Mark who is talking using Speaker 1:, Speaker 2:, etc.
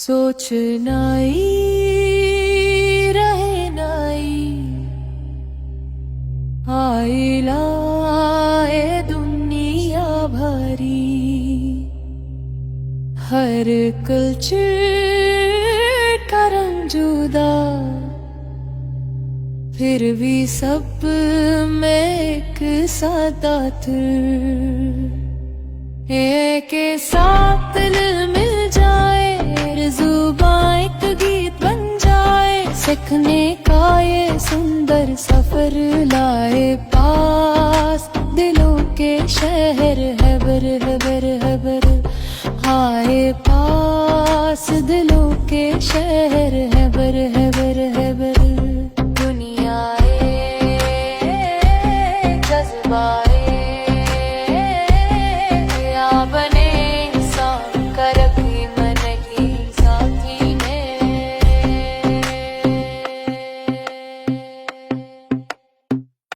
Speaker 1: सोच नाई रहे नाई आई लाए दुनिया भरी, हर कल्चर का रंग जुदा, फिर भी सब में एक सादा एक साथ दिल मिल जाए, जुबां एक गीत बन जाए, सीखने का ये सुंदर सफर लाए पास दिलों के शहर हैबर हैबर हैबर, आए पास दिलों के शहर हैबर है।